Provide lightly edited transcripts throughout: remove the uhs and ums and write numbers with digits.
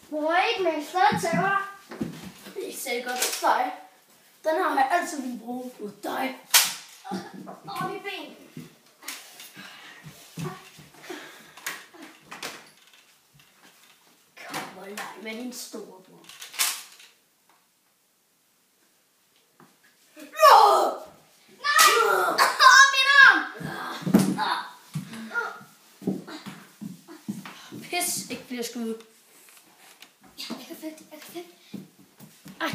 Hvor ikke med en stedtæver. Det er sikkert dig. Den har jeg altid vil bruge mod dig. Og i ben. Kom og leg med din storebror. Pis, ikke flere skud. Ja, jeg kan fedt. Ej.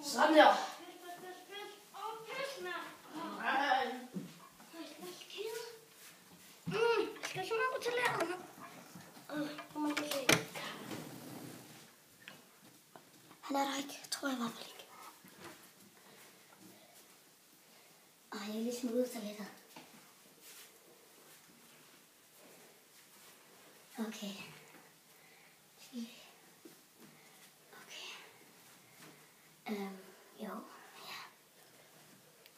Sådan der. Jeg skal så meget til lærerne. Han er der ikke, tror jeg i hvert fald ikke. Jeg er lige smidt ud til lidt. Okay. Jo. Ja.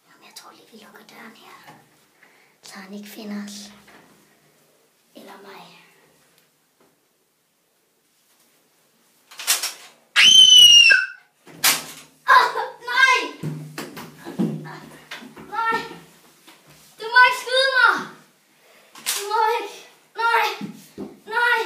Jamen, jeg tror lige, vi lukker døren her. Så han ikke finder os. Eller mig. Nej.